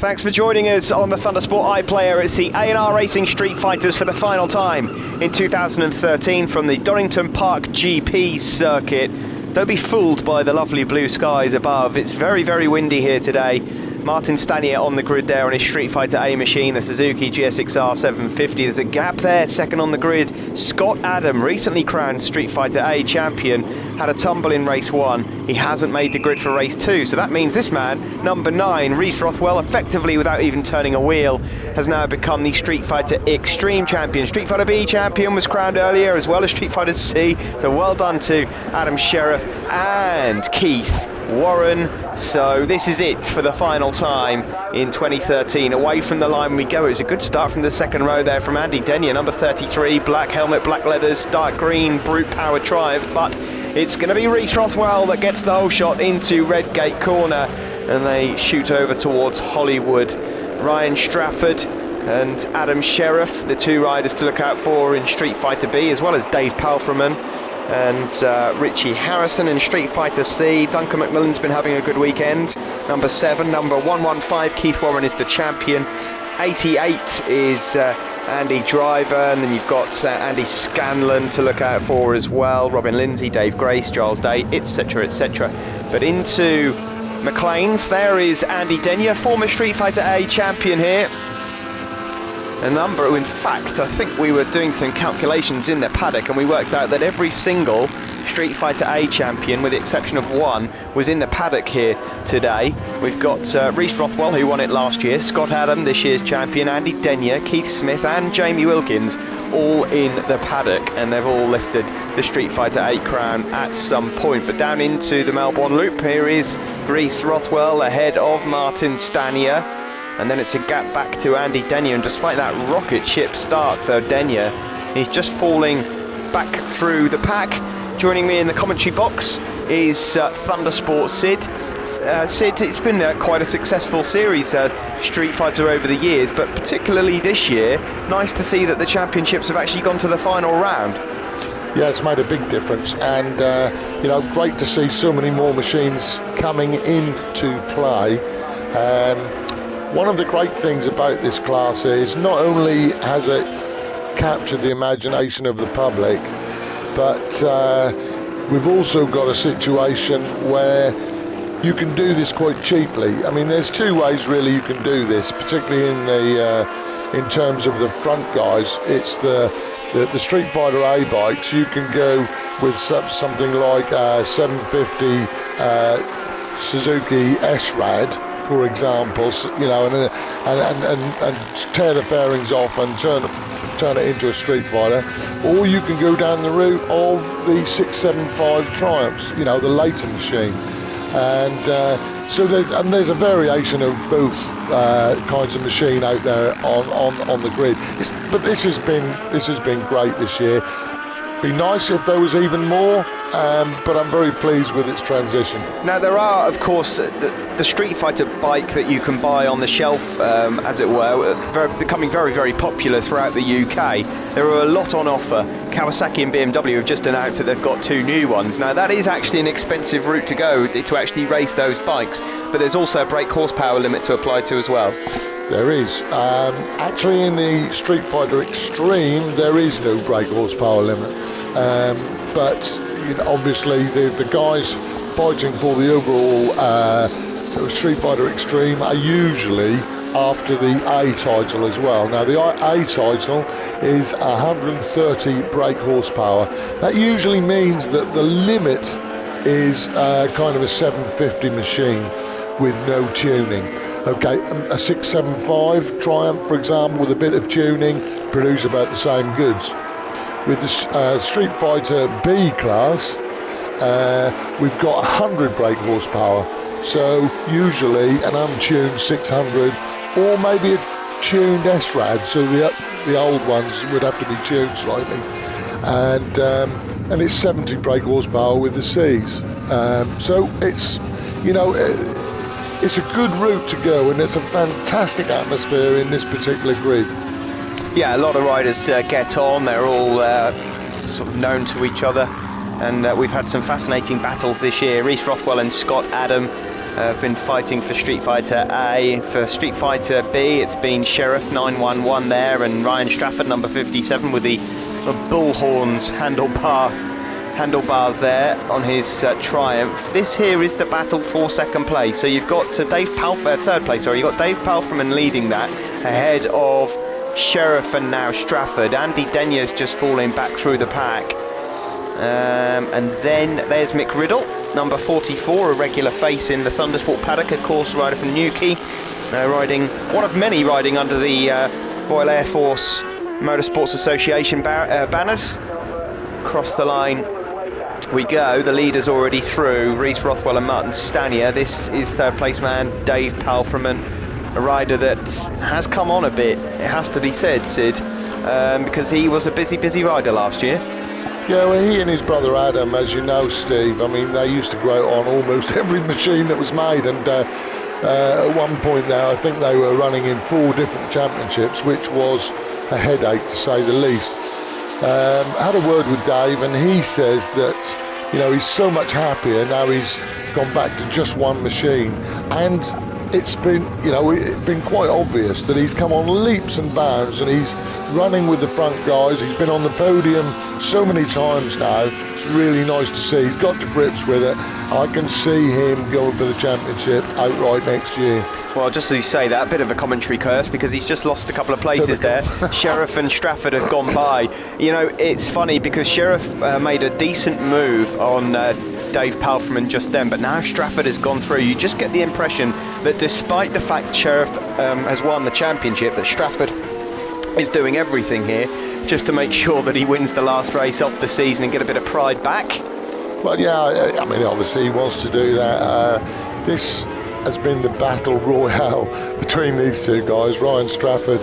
Thanks for joining us on the Thundersport iPlayer. It's the A&R Racing Street Fighters for the final time in 2013 from the Donington Park GP circuit. Don't be fooled by the lovely blue skies above. It's very, very windy here today. Martin Stanier on the grid there on his Street Fighter A machine, the Suzuki GSX-R 750. There's a gap there, second on the grid. Scott Adam, recently crowned Street Fighter A champion, had a tumble in race 1. He hasn't made the grid for race 2, so that means this man, number 9, Rhys Rothwell, effectively without even turning a wheel, has now become the Street Fighter Extreme champion. Street Fighter B champion was crowned earlier, as well as Street Fighter C, so well done to Adam Sheriff and Keith Warren. So this is it for the final time in 2013. Away from the line we go. It was a good start from the second row there from Andy Denyer, number 33, black helmet, black leathers, dark green, brute power Triumph, but it's going to be Rhys Rothwell that gets the whole shot into Redgate Corner, and they shoot over towards Hollywood. Ryan Strafford and Adam Sheriff, the two riders to look out for in Street Fighter B, as well as Dave Palfreman and Richie Harrison in Street Fighter C. Duncan McMillan's been having a good weekend. Number 7, number 115, Keith Warren is the champion. 88 is Andy Driver, and then you've got Andy Scanlon to look out for as well. Robin Lindsay, Dave Grace, Giles Day, etc, etc. But into McLean's, there is Andy Denyer, former Street Fighter A champion here. A number, in fact, I think we were doing some calculations in the paddock and we worked out that every single Street Fighter A champion, with the exception of one, was in the paddock here today. We've got Rhys Rothwell, who won it last year, Scott Adam, this year's champion, Andy Denyer, Keith Smith and Jamie Wilkins, all in the paddock, and they've all lifted the Street Fighter A crown at some point. But down into the Melbourne Loop, here is Rhys Rothwell ahead of Martin Stanier. And then it's a gap back to Andy Denyer, and despite that rocket ship start for Denyer, he's just falling back through the pack. Joining me in the commentary box is Thundersport Sid. Sid, it's been quite a successful series, Street Fighter, over the years, but particularly this year, nice to see that the championships have actually gone to the final round. Yeah, it's made a big difference, and you know, great to see so many more machines coming into play. One of the great things about this class is not only has it captured the imagination of the public, but we've also got a situation where you can do this quite cheaply. I mean, there's two ways really you can do this, particularly in terms of the front guys. It's the Street Fighter A bikes. You can go with something like 750 Suzuki S-Rad, for example, you know, and tear the fairings off and turn it into a Street Fighter, or you can go down the route of the 675 Triumphs, you know, the later machine, and so there's a variation of both kinds of machine out there on the grid. But this has been great this year. Be nice if there was even more, but I'm very pleased with its transition. Now there are, of course, the Street Fighter bike that you can buy on the shelf, as it were, becoming very, very popular throughout the UK. There are a lot on offer. Kawasaki and BMW have just announced that they've got 2 new ones. Now that is actually an expensive route to go to actually race those bikes, but there's also a brake horsepower limit to apply to as well. There is. Actually, in the Street Fighter Extreme, there is no brake horsepower limit. But you know, obviously the guys fighting for the overall Street Fighter Extreme are usually after the A title as well. Now the A title is 130 brake horsepower. That usually means that the limit is kind of a 750 machine with no tuning. Okay, a 675 Triumph, for example, with a bit of tuning, produce about the same goods. With the Street Fighter B class, we've got 100 brake horsepower, so usually an untuned 600 or maybe a tuned S-Rad, so the old ones would have to be tuned slightly, and it's 70 brake horsepower with the C's. So it's, you know, it's a good route to go, and it's a fantastic atmosphere in this particular grid. Yeah, a lot of riders get on. They're all sort of known to each other, and we've had some fascinating battles this year. Rhys Rothwell and Scott Adam have been fighting for Street Fighter A. For Street Fighter B, it's been Sheriff 911 there, and Ryan Strafford, number 57, with the sort of bullhorns handlebars there on his Triumph. This here is the battle for second place. So you've got Dave Palfreman, third place, sorry. You've got Dave Palfreman leading that, ahead of Sheriff and now Strafford. Andy Denya's just falling back through the pack. And then there's Mick Riddle, number 44, a regular face in the Thundersport paddock, a course rider from Newquay, riding one of many riding under the Royal Air Force Motorsports Association banners. Across the line we go. The leaders already through, Reese Rothwell and Martin Stanier. This is third place man Dave Palfreman, a rider that has come on a bit, it has to be said, Sid, because he was a busy rider last year. Yeah, well, he and his brother Adam, as you know, Steve, I mean, they used to go out on almost every machine that was made, and at one point there, I think they were running in 4 different championships, which was a headache, to say the least. Had a word with Dave, and he says that, you know, he's so much happier now he's gone back to just one machine, and it's been, you know, it's been quite obvious that he's come on leaps and bounds, and he's running with the front guys. He's been on the podium so many times now. It's really nice to see. He's got to grips with it. I can see him going for the championship outright next year. Well, just as you say that, a bit of a commentary curse, because he's just lost a couple of places there. Sheriff and Strafford have gone by. You know, it's funny because Sheriff made a decent move on Dave Palfreman just then, but now Strafford has gone through. You just get the impression that despite the fact Sheriff has won the championship, that Strafford is doing everything here just to make sure that he wins the last race of the season and get a bit of pride back. Well, yeah, I mean, obviously he wants to do that. This has been the battle royale between these two guys, Ryan Strafford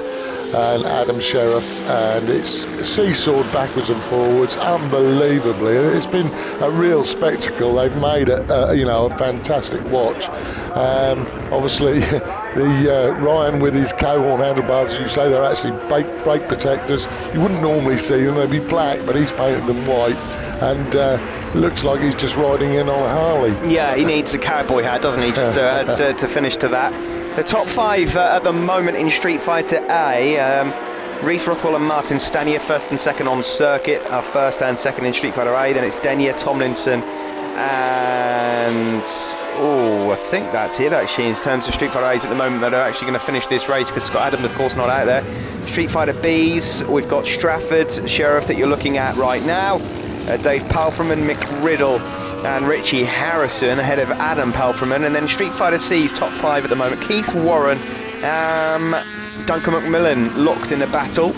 and Adam Sheriff, and it's seesawed backwards and forwards unbelievably. It's been a real spectacle. They've made it, you know, a fantastic watch. Obviously, the Ryan with his cow-horn handlebars, as you say, they're actually brake protectors. You wouldn't normally see them; they'd be black, but he's painted them white, and looks like he's just riding in on a Harley. Yeah, he needs a cowboy hat, doesn't he, just to finish to that. The top 5 at the moment in Street Fighter A, Reese Rothwell and Martin Stanier, first and second on circuit, are first and second in Street Fighter A. Then it's Denya, Tomlinson, and I think that's it actually in terms of Street Fighter A's at the moment that are actually going to finish this race, because Scott Adams, of course, not out there. Street Fighter B's, we've got Strafford, Sheriff that you're looking at right now, Dave Palfreman, Mick Riddle, and Richie Harrison ahead of Adam Palfreman. And then Street Fighter C's top 5 at the moment, Keith Warren, Duncan McMillan locked in a battle,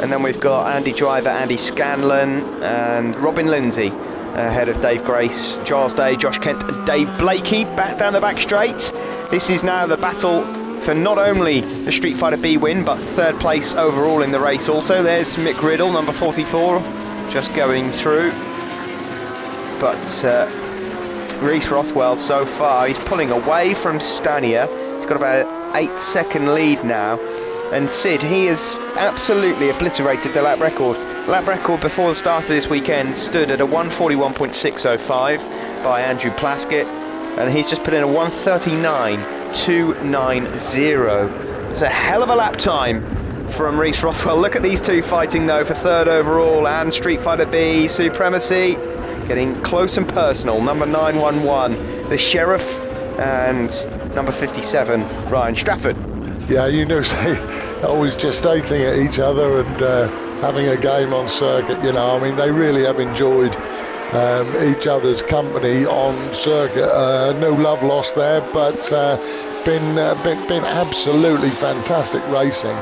and then we've got Andy Driver, Andy Scanlon and Robin Lindsay ahead of Dave Grace, Giles Day, Josh Kent and Dave Blakey back down the back straight. This is now the battle for not only the Street Fighter B win, but third place overall in the race also. There's Mick Riddle, number 44, just going through. But Reese Rothwell so far, he's pulling away from Stanier. He's got about an 8-second lead now. And Sid, he has absolutely obliterated the lap record. The lap record before the start of this weekend stood at a 141.605 by Andrew Plaskett, and he's just put in a 139.290. It's a hell of a lap time from Reese Rothwell. Look at these two fighting though for third overall, and Street Fighter B supremacy getting close and personal. Number 911, the Sheriff, and number 57, Ryan Strafford. Yeah, you know, say always gestating at each other and having a game on circuit. You know, I mean, they really have enjoyed each other's company on circuit. No love lost there, but been absolutely fantastic racing.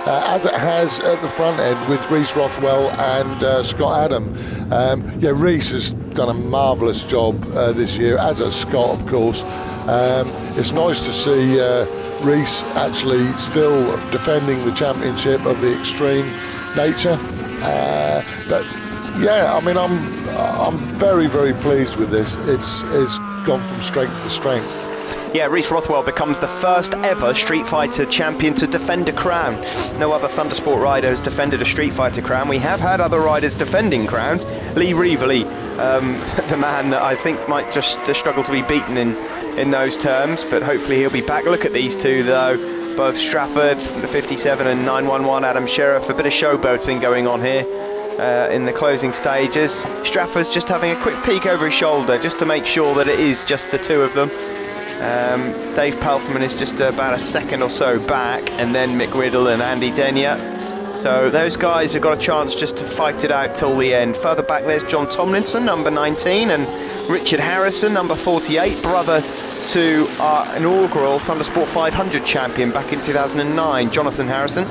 As it has at the front end with Reese Rothwell and Scott Adam. Yeah, Reese has done a marvellous job this year, as has Scott, of course. It's nice to see Reese actually still defending the championship of the extreme nature. But yeah, I mean, I'm very, very pleased with this. It's gone from strength to strength. Yeah, Rhys Rothwell becomes the first ever Street Fighter champion to defend a crown. No other Thundersport rider has defended a Street Fighter crown. We have had other riders defending crowns. Lee Reevely, the man that I think might just struggle to be beaten in those terms, but hopefully he'll be back. Look at these two though, both Strafford, the 57 and 911, Adam Sheriff. A bit of showboating going on here in the closing stages. Strafford's just having a quick peek over his shoulder just to make sure that it is just the two of them. Dave Palfreman is just about a second or so back, and then Mick Riddle and Andy Denyer. So those guys have got a chance just to fight it out till the end. Further back there's John Tomlinson, number 19, and Richard Harrison, number 48, brother to our inaugural Thundersport 500 champion back in 2009, Jonathan Harrison.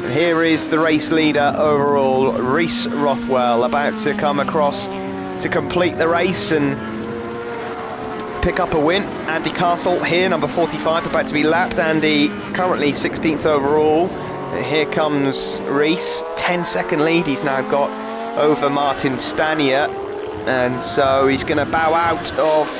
And here is the race leader overall, Rhys Rothwell, about to come across to complete the race and pick up a win. Andy Castle here, number 45, about to be lapped. Andy currently 16th overall. And here comes Rhys, 10-second lead he's now got over Martin Stanier, and so he's going to bow out of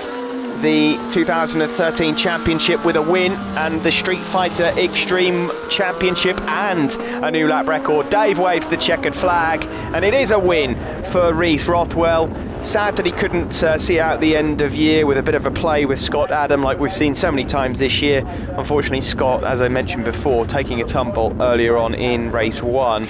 the 2013 championship with a win and the Street Fighter Extreme Championship and a new lap record. Dave waves the checkered flag, and it is a win for Rhys Rothwell. Sad that he couldn't see out the end of year with a bit of a play with Scott Adam like we've seen so many times this year. Unfortunately, Scott, as I mentioned before, taking a tumble earlier on in race 1.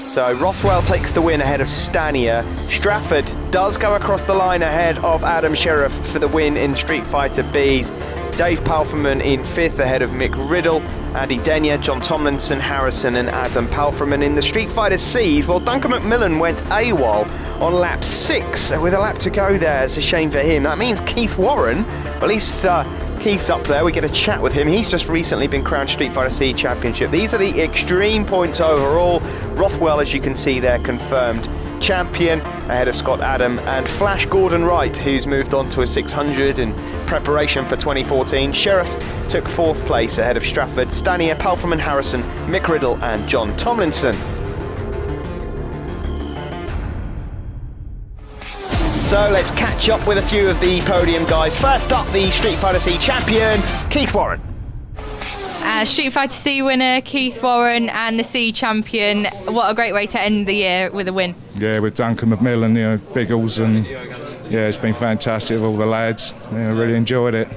So Rothwell takes the win ahead of Stanier. Strafford does go across the line ahead of Adam Sheriff for the win in Street Fighter Bs. Dave Palfreman in 5th ahead of Mick Riddle, Andy Denyer, John Tomlinson, Harrison and Adam Palfreman in the Street Fighter Cs. Well, Duncan McMillan went AWOL on lap 6 with a lap to go there. It's a shame for him. That means Keith Warren, at least Keith's up there, we get a chat with him. He's just recently been crowned Street Fighter C Championship. These are the extreme points overall. Rothwell, as you can see there, confirmed champion ahead of Scott Adam and Flash Gordon Wright, who's moved on to a 600 in preparation for 2014. Sheriff took 4th place ahead of Strafford, Stanier, Palfreman, Harrison, Mick Riddle and John Tomlinson. So let's catch up with a few of the podium guys. First up, the Street Fighter C champion, Keith Warren. Street Fighter C winner Keith Warren and the C champion. What a great way to end the year with a win. Yeah, with Duncan McMillan, Biggles, and yeah, it's been fantastic with all the lads. Yeah, I really enjoyed it.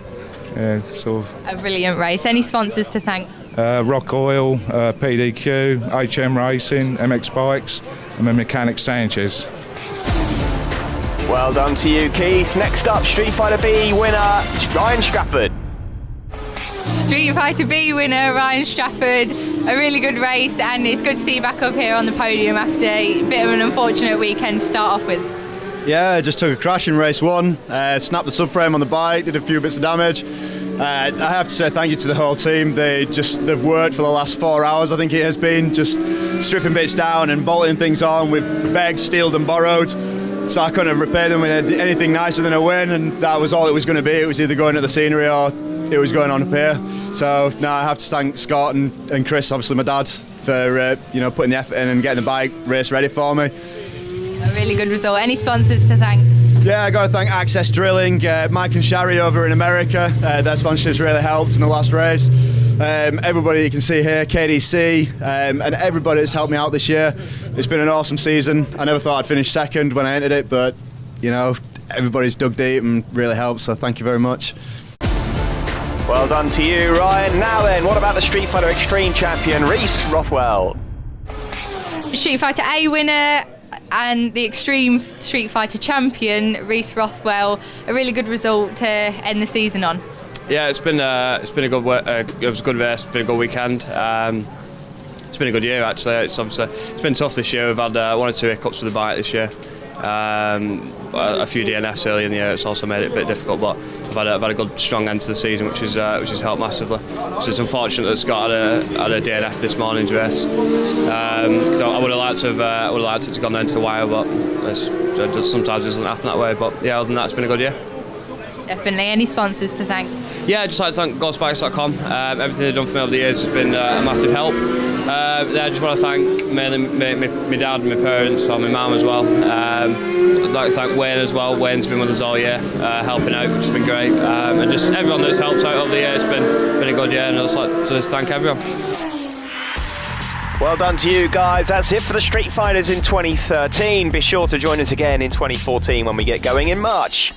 Yeah, sort of. A brilliant race. Any sponsors to thank? Rock Oil, PDQ, HM Racing, MX Bikes, and my mechanic Sanchez. Well done to you, Keith. Next up, Street Fighter B winner, Ryan Strafford. Street Fighter B winner Ryan Strafford. A really good race, and it's good to see you back up here on the podium after a bit of an unfortunate weekend to start off with. Yeah, I just took a crash in race 1, snapped the subframe on the bike, did a few bits of damage. I have to say thank you to the whole team. They've worked for the last 4 hours, I think it has been, just stripping bits down and bolting things on. We've begged, stealed and borrowed. So I couldn't repay them with anything nicer than a win, and that was all it was going to be. It was either going at the scenery or it was going on up here. So now I have to thank Scott and Chris, obviously my dad, for putting the effort in and getting the bike race ready for me. A really good result. Any sponsors to thank? Yeah, I got to thank Access Drilling, Mike and Shari over in America. Their sponsorship's really helped in the last race. Everybody you can see here, KDC, and everybody that's helped me out this year. It's been an awesome season. I never thought I'd finish second when I entered it, but everybody's dug deep and really helped, so thank you very much. Well done to you, Ryan. Now then, what about the Street Fighter Extreme champion, Rhys Rothwell? Street Fighter A winner and the Extreme Street Fighter champion, Rhys Rothwell. A really good result to end the season on. Yeah, it's been a good it was a good race. It's been a good weekend. It's been a good year actually. It's been tough this year. We've had 1 or 2 hiccups with the bike this year. A few DNFs early in the year. It's also made it a bit difficult, but I've had a good strong end to the season, which has helped massively. So it's unfortunate that Scott had a DNF this morning's race. Because I would have liked to have it to gone down to the wire, but sometimes it doesn't happen that way. But yeah, other than that, it's been a good year. Definitely. Any sponsors to thank? Yeah, I'd just like to thank GoSpikes.com. Everything they've done for me over the years has been a massive help. I just want to thank mainly my dad and my parents, or my mum as well. I'd like to thank Wayne as well. Wayne's been with us all year, helping out, which has been great. And just everyone that's helped out over the year, it's been a good year, and I'd just like to thank everyone. Well done to you guys. That's it for the Street Fighters in 2013. Be sure to join us again in 2014 when we get going in March.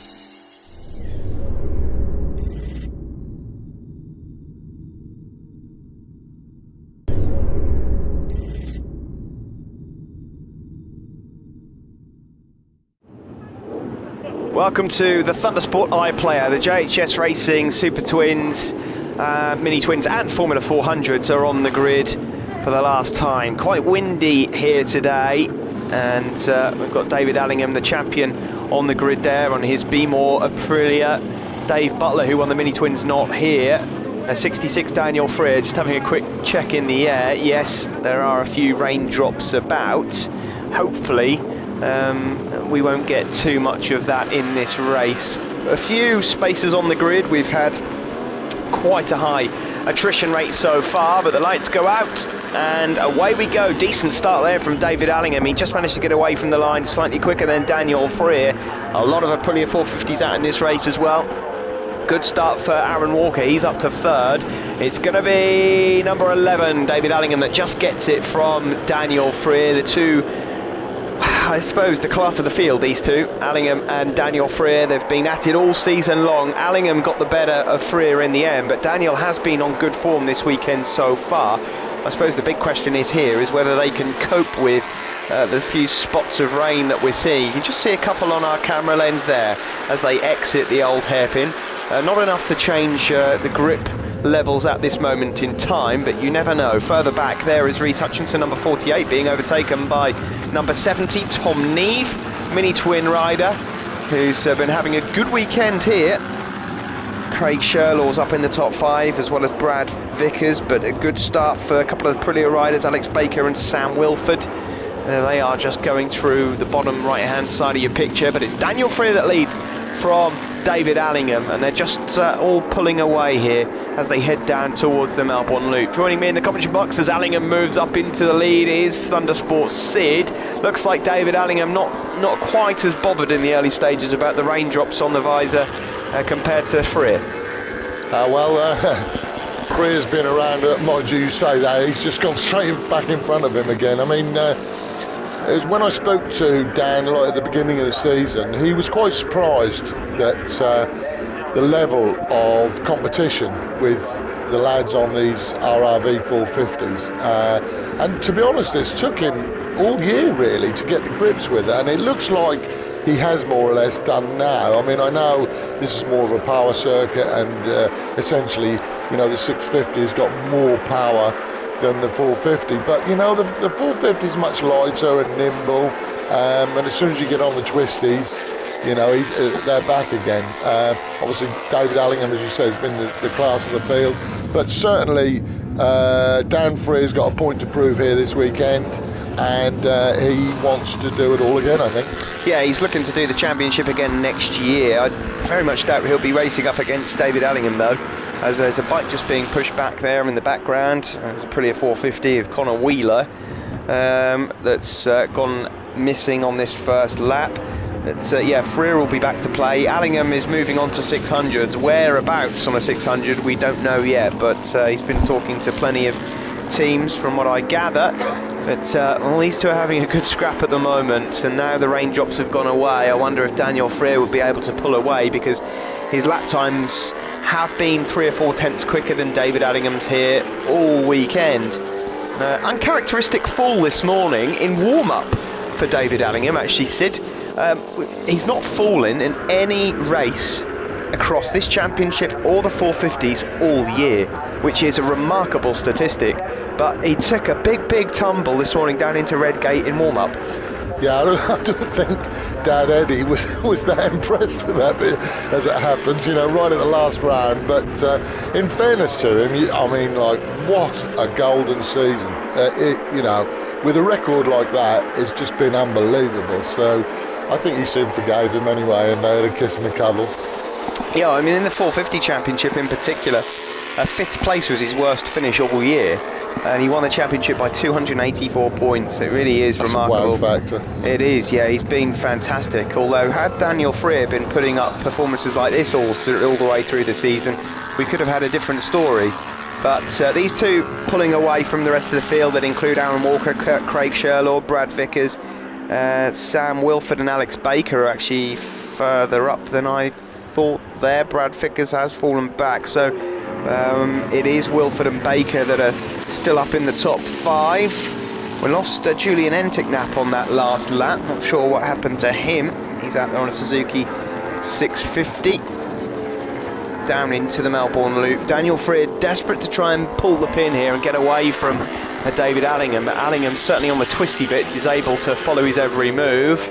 Welcome to the Thundersport iPlayer. The JHS Racing Super Twins, Mini Twins and Formula 400s are on the grid for the last time. Quite windy here today, and we've got David Allingham, the champion, on the grid there on his B-More Aprilia. Dave Butler, who won the Mini Twins, not here. 66 Daniel Freer, just having a quick check in the air. Yes, there are a few raindrops about. Hopefully, we won't get too much of that in this race. A few spaces on the grid. We've had quite a high attrition rate so far, but the lights go out and away we go. Decent start there from David Allingham. He just managed to get away from the line slightly quicker than Daniel Freer. A lot of Aprilia 450s out in this race as well. Good start for Aaron Walker. He's up to third. It's going to be number 11, David Allingham, that just gets it from Daniel Freer. The two, I suppose, the class of the field, these two, Allingham and Daniel Freer. They've been at it all season long. Allingham got the better of Freer in the end, but Daniel has been on good form this weekend so far. I suppose the big question is whether they can cope with the few spots of rain that we're seeing. You can just see a couple on our camera lens there as they exit the old hairpin. Not enough to change the grip levels at this moment in time, but you never know. Further back there is Reece Hutchinson, number 48, being overtaken by number 70, Tom Neve, Mini Twin rider, who's been having a good weekend here. Craig Sherlaw's up in the top 5, as well as Brad Vickers, but a good start for a couple of Aprilia riders, Alex Baker and Sam Wilford. They are just going through the bottom right-hand side of your picture, but it's Daniel Freer that leads from David Allingham, and they're just all pulling away here as they head down towards the Melbourne Loop. Joining me in the commentary box as Allingham moves up into the lead is Thundersport Sid. Looks like David Allingham not quite as bothered in the early stages about the raindrops on the visor compared to Freer. Freer's been around, mind you say that, he's just gone straight back in front of him again. I mean, when I spoke to Dan at the beginning of the season, he was quite surprised that the level of competition with the lads on these RRV 450s, and to be honest, it's took him all year really to get to grips with it, and it looks like he has more or less done now. I mean, I know this is more of a power circuit, and essentially, you know, the 650 has got more power than the 450, but you know, the 450 is much lighter and nimble, and as soon as you get on the twisties, you know, they're back again. Obviously, David Allingham, as you said, has been the class of the field, but certainly Dan Freer's got a point to prove here this weekend, and he wants to do it all again, I think. Yeah, he's looking to do the championship again next year. I very much doubt he'll be racing up against David Allingham though, as there's a bike just being pushed back there in the background. There's a Aprilia 450 of Connor Wheeler that's gone missing on this first lap. Yeah, Freer will be back to play. Allingham is moving on to 600s. Whereabouts on a 600 we don't know yet, but he's been talking to plenty of teams from what I gather. But well, these two are having a good scrap at the moment, and now the raindrops have gone away. I wonder if Daniel Freer would be able to pull away, because his lap times have been 3 or 4 tenths quicker than David Allingham's here all weekend. Uncharacteristic fall this morning in warm-up for David Allingham, actually, Sid. He's not fallen in any race across this championship or the 450s all year, which is a remarkable statistic, but he took a big tumble this morning down into Redgate in warm-up. Yeah, I don't think Dad Eddie was that impressed with that bit, as it happens, you know, right at the last round. But in fairness to him, I mean, like, what a golden season. You know, with a record like that, it's just been unbelievable. So I think he soon forgave him anyway, and they had a kiss and a cuddle. Yeah, I mean, in the 450 championship in particular, 5th place was his worst finish all year. and he won the championship by 284 points. It really is That's remarkable. a wow factor. It is, yeah, he's been fantastic. Although, had Daniel Freer been putting up performances like this all the way through the season, we could have had a different story. But these two pulling away from the rest of the field that include Aaron Walker, Craig Sherlaw, Brad Vickers, Sam Wilford and Alex Baker are actually further up than I thought there. Brad Vickers has fallen back, so it is Wilford and Baker that are still up in the top 5. We lost Julian Enticknap on that last lap. Not sure what happened to him. He's out there on a Suzuki 650. Down into the Melbourne Loop. Daniel Freer desperate to try and pull the pin here and get away from David Allingham, but Allingham certainly on the twisty bits is able to follow his every move.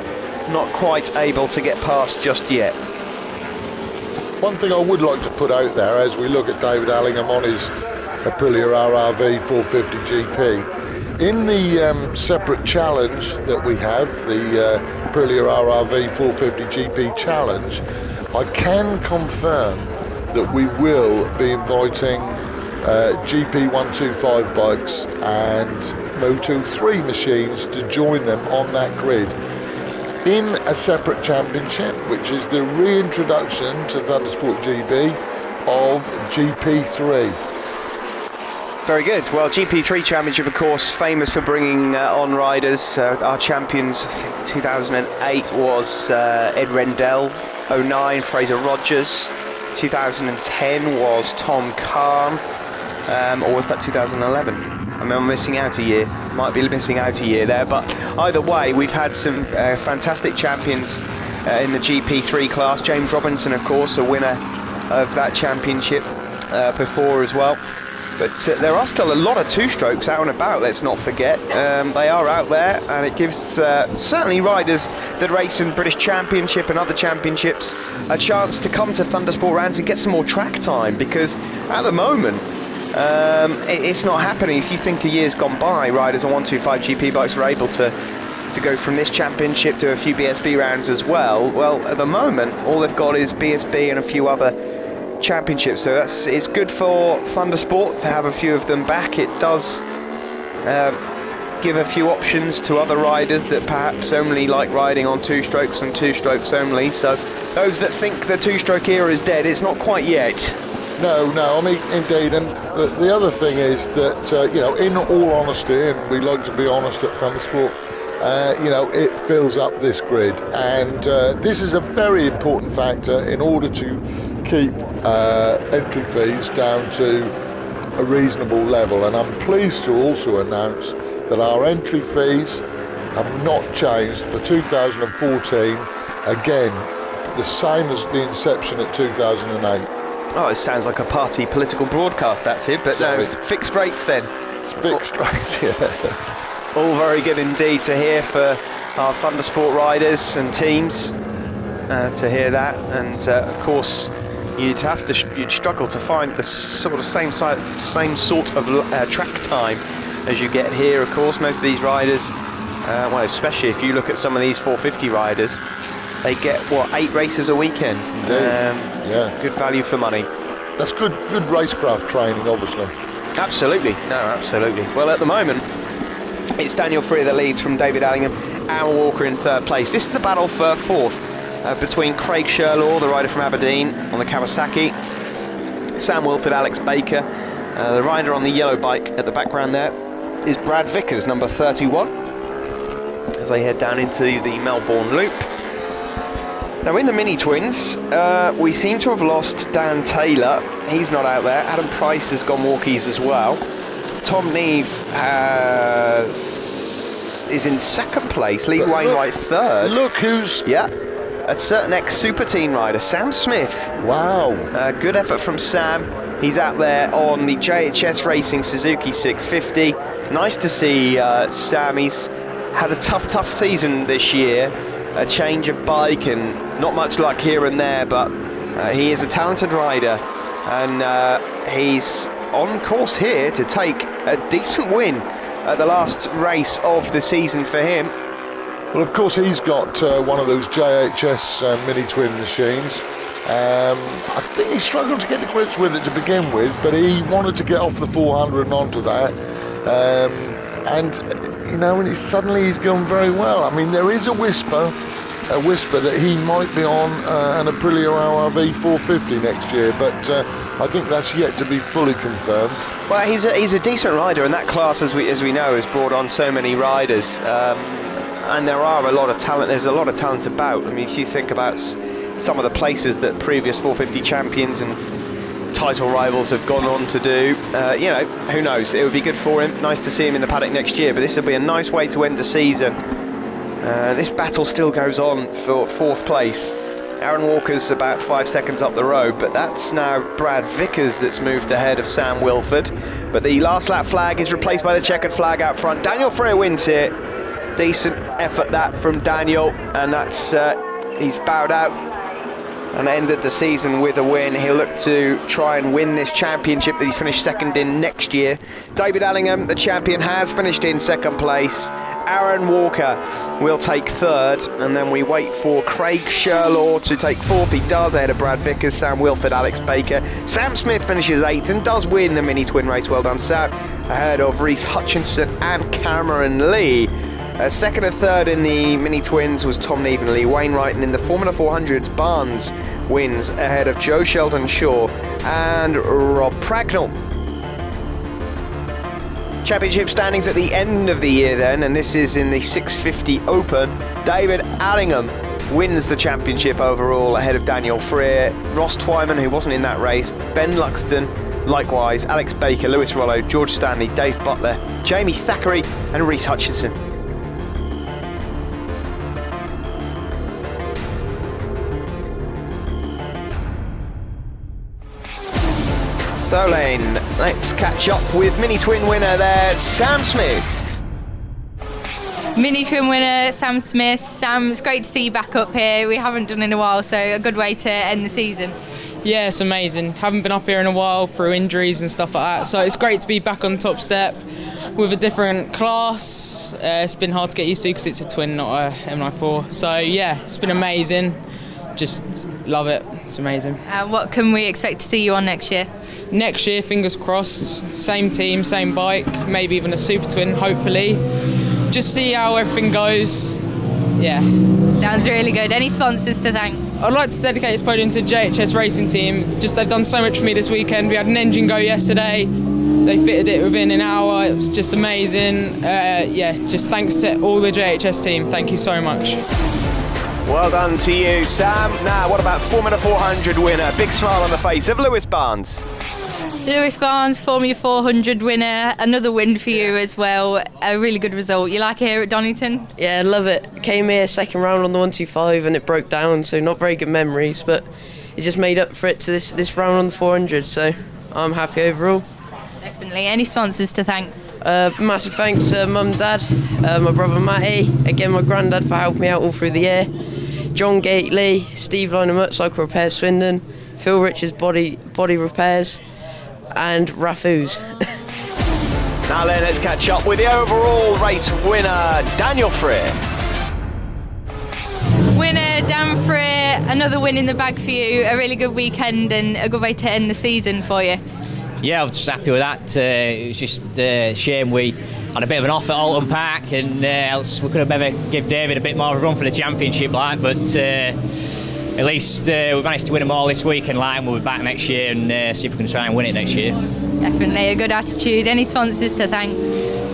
Not quite able to get past just yet. One thing I would like to put out there as we look at David Allingham on his Aprilia RRV 450 GP, in the separate challenge that we have, the Aprilia RRV 450 GP challenge, I can confirm that we will be inviting GP125 bikes and Moto3 machines to join them on that grid in a separate championship, which is the reintroduction to Thundersport GB of GP3. Very good. Well, GP3 Championship, of course, famous for bringing on riders. Our champions, I think 2008 was Ed Rendell, 09 Fraser Rogers, 2010 was Tom Kahn, or was that 2011? I mean, I'm missing out a year. Might be missing out a year there, but either way, we've had some fantastic champions in the GP3 class. James Robinson, of course, a winner of that championship before as well. But there are still a lot of two-strokes out and about, let's not forget. They are out there, and it gives certainly riders that race in British Championship and other championships a chance to come to Thundersport rounds and get some more track time, because at the moment, it's not happening. If you think a year's gone by, riders on 125 GP bikes are able to go from this championship to a few BSB rounds as well. Well, at the moment, all they've got is BSB and a few other championships, so it's good for Thundersport to have a few of them back. It does give a few options to other riders that perhaps only like riding on two-strokes and two-strokes only, so those that think the two-stroke era is dead, it's not quite yet. No, I mean, indeed, and the other thing is that, you know, in all honesty, and we like to be honest at Thundersport, you know, it fills up this grid, and this is a very important factor in order to keep entry fees down to a reasonable level. And I'm pleased to also announce that our entry fees have not changed for 2014, again, the same as the inception at 2008. Oh, it sounds like a party political broadcast, that's it, but Sorry. no, fixed rates then. It's fixed rates, yeah. All very good indeed to hear for our Thundersport riders and teams, to hear that, and of course you'd struggle to find the sort of same sort of track time as you get here. Of course, most of these riders, well, especially if you look at some of these 450 riders, they get, what, 8 races a weekend? Yeah. Good value for money. That's good racecraft training, obviously. Absolutely, no, absolutely. Well, at the moment, it's Daniel Freer that leads from David Allingham, Aaron Walker in 3rd place. This is the battle for 4th between Craig Sherlaw, the rider from Aberdeen, on the Kawasaki, Sam Wilford, Alex Baker. The rider on the yellow bike at the background there is Brad Vickers, number 31, as they head down into the Melbourne Loop. Now in the Mini Twins, we seem to have lost Dan Taylor. He's not out there. Adam Price has gone walkies as well. Tom Neve is in 2nd place. Lee Wainwright 3rd. Look who's... Yeah, a certain ex-Super Team rider, Sam Smith. Wow. Good effort from Sam. He's out there on the JHS Racing Suzuki 650. Nice to see Sam. He's had a tough season this year. A change of bike and not much luck here and there, but he is a talented rider, and he's on course here to take a decent win at the last race of the season for him. Well, of course, he's got one of those JHS Mini Twin machines. I think he struggled to get to grips with it to begin with, but he wanted to get off the 400 and onto that. And suddenly he's gone very well. I mean, there is a whisper that he might be on an Aprilia ORV 450 next year, but I think that's yet to be fully confirmed. Well, he's a decent rider, and that class, as we know, has brought on so many riders, and there are a lot of talent. There's a lot of talent about. I mean, if you think about some of the places that previous 450 champions and title rivals have gone on to do, who knows? It would be good for him. Nice to see him in the paddock next year, but this will be a nice way to end the season. This battle still goes on for 4th place. Aaron Walker's about 5 seconds up the road, but that's now Brad Vickers that's moved ahead of Sam Wilford. But the last lap flag is replaced by the checkered flag out front. Daniel Freer wins here. Decent effort that from Daniel, and that's he's bowed out and ended the season with a win. He'll look to try and win this championship that he's finished second in next year. David Allingham, the champion, has finished in 2nd place. Aaron Walker will take 3rd, and then we wait for Craig Sherlaw to take 4th. He does, ahead of Brad Vickers, Sam Wilford, Alex Baker. Sam Smith finishes 8th and does win the mini twin race. Well done, Sam. Ahead of Reese Hutchinson and Cameron Lee. 2nd and 3rd in the mini twins was Tom Neve and Lee Wainwright, and in the Formula 400s, Barnes wins ahead of Joe Sheldon Shaw and Rob Pragnell. Championship standings at the end of the year then, and this is in the 650 Open. David Allingham wins the championship overall ahead of Daniel Freer, Ross Twyman, who wasn't in that race, Ben Luxton, likewise, Alex Baker, Lewis Rollo, George Stanley, Dave Butler, Jamie Thackeray and Reese Hutchinson. So Lane, let's catch up with mini twin winner there, Sam Smith. Mini twin winner Sam Smith. Sam, it's great to see you back up here. We haven't done in a while, so a good way to end the season. Yeah, it's amazing. Haven't been up here in a while through injuries and stuff like that, so it's great to be back on the top step with a different class. It's been hard to get used to because it's a twin, not a MI4. So yeah, it's been amazing. Just love it. It's amazing. What can we expect to see you on next year? Next year, fingers crossed, same team, same bike, maybe even a super twin, hopefully. Just see how everything goes. Yeah. Sounds really good. Any sponsors to thank? I'd like to dedicate this podium to JHS Racing Team. It's just they've done so much for me this weekend. We had an engine go yesterday. They fitted it within an hour. It was just amazing. Just thanks to all the JHS team. Thank you so much. Well done to you, Sam. Now, what about Formula 400 winner? Big smile on the face of Lewis Barnes. Lewis Barnes, Formula 400 winner. Another win for you as well. A really good result. You like it here at Donington? Yeah, love it. Came here second round on the 125 and it broke down, so not very good memories, but it just made up for it to this round on the 400, so I'm happy overall. Definitely. Any sponsors to thank? Massive thanks to Mum, Dad, my brother Matty, again my granddad for helping me out all through the year, John Gately, Steve Liner Motorcycle Repairs Swindon, Phil Richards Body Repairs, and Rafuz. Now then, let's catch up with the overall race winner, Daniel Freer. Winner Dan Freer, another win in the bag for you. A really good weekend and a good way to end the season for you. Yeah, I was just happy with that. It was just a shame we had a bit of an off at Alton Park, and else we could have maybe give David a bit more of a run for the championship, but at least we managed to win them all this week, and we'll be back next year and see if we can try and win it next year. Definitely a good attitude. Any sponsors to thank?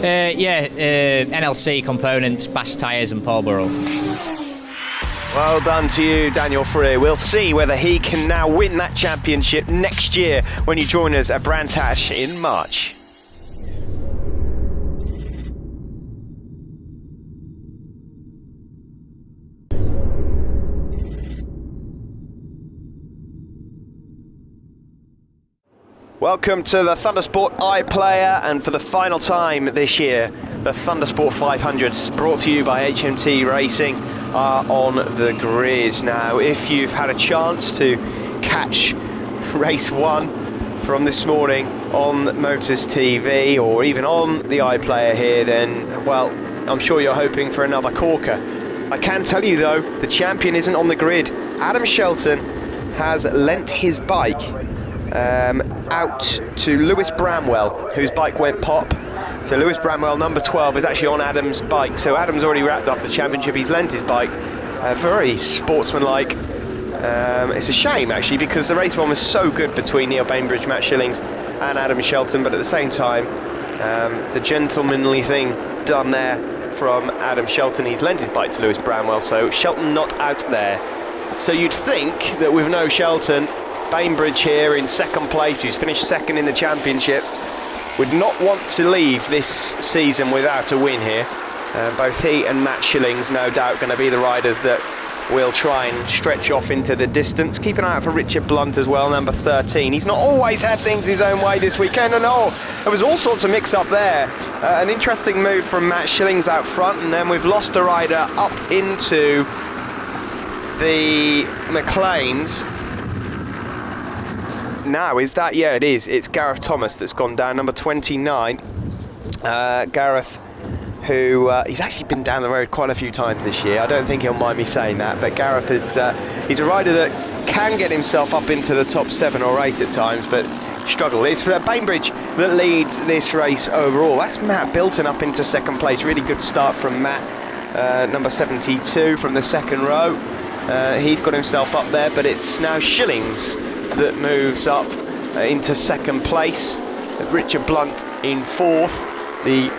NLC Components, Bass Tyres and Paul Burrow. Well done to you, Daniel Freer. We'll see whether he can now win that championship next year when you join us at Brands Hatch in March. Welcome to the Thundersport iPlayer, and for the final time this year, the Thundersport 500 is brought to you by HMT Racing are on the grid. Now, if you've had a chance to catch race 1 from this morning on Motors TV or even on the iPlayer here, then, well, I'm sure you're hoping for another corker. I can tell you, though, the champion isn't on the grid. Adam Shelton has lent his bike out to Lewis Bramwell, whose bike went pop. So Lewis Bramwell, number 12, is actually on Adam's bike. So Adam's already wrapped up the championship. He's lent his bike. Very sportsmanlike. It's a shame, actually, because the race one was so good between Neil Bainbridge, Matt Shillings and Adam Shelton, but at the same time, the gentlemanly thing done there from Adam Shelton. He's lent his bike to Lewis Bramwell, so Shelton not out there. So you'd think that with no Shelton, Bainbridge here in second place, who's finished second in the championship, would not want to leave this season without a win here. Both he and Matt Shillings, no doubt, going to be the riders that will try and stretch off into the distance. Keep an eye out for Richard Blunt as well, number 13. He's not always had things his own way this weekend, and there was all sorts of mix-up there. An interesting move from Matt Shillings out front, and then we've lost a rider up into the McLeans. Now, is that? Yeah, it is. It's Gareth Thomas that's gone down, number 29. Gareth, who he's actually been down the road quite a few times this year. I don't think he'll mind me saying that, but Gareth is he's a rider that can get himself up into the top 7 or 8 at times, but struggle. It's Bainbridge that leads this race overall. That's Matt Bilton up into second place. Really good start from Matt, number 72 from the second row. He's got himself up there, but it's now Shillings that moves up into second place. Richard Blunt in fourth. The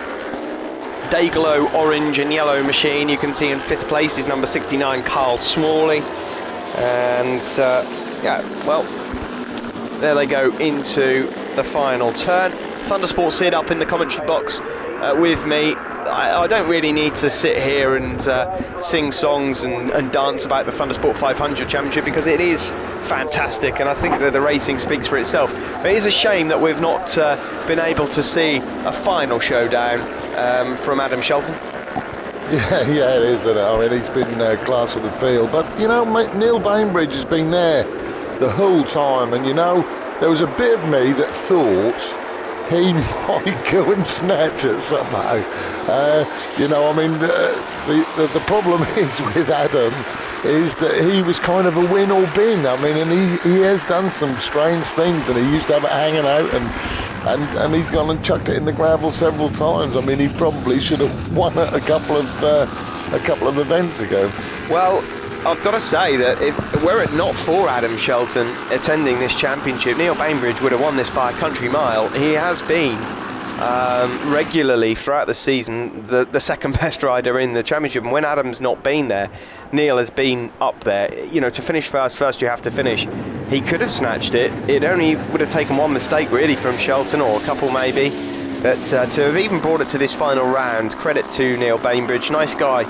Dayglow orange and yellow machine you can see in fifth place is number 69, Carl Smalley. And yeah, well, there they go into the final turn. Thundersport Sid up in the commentary box with me. I don't really need to sit here and sing songs and dance about the Thundersport 500 Championship, because it is fantastic, and I think that the racing speaks for itself. But it is a shame that we've not been able to see a final showdown from Adam Shelton. Yeah, it is, isn't it? I mean, he's been class of the field, but you know, Neil Bainbridge has been there the whole time, and you know, there was a bit of me that thought he might go and snatch it somehow. You know, I mean, the problem is with Adam is that he was kind of a win or bin. I mean, and he has done some strange things, and he used to have it hanging out, and he's gone and chucked it in the gravel several times. I mean, he probably should have won it a couple of events ago. Well, I've got to say that were it not for Adam Shelton attending this championship, Neil Bainbridge would have won this by a country mile. He has been regularly throughout the season the second best rider in the championship, and when Adam's not been there, Neil has been up there. You know, to finish first you have to finish. He could have snatched it. It only would have taken one mistake really from Shelton, or a couple maybe, but to have even brought it to this final round, credit to Neil Bainbridge. Nice guy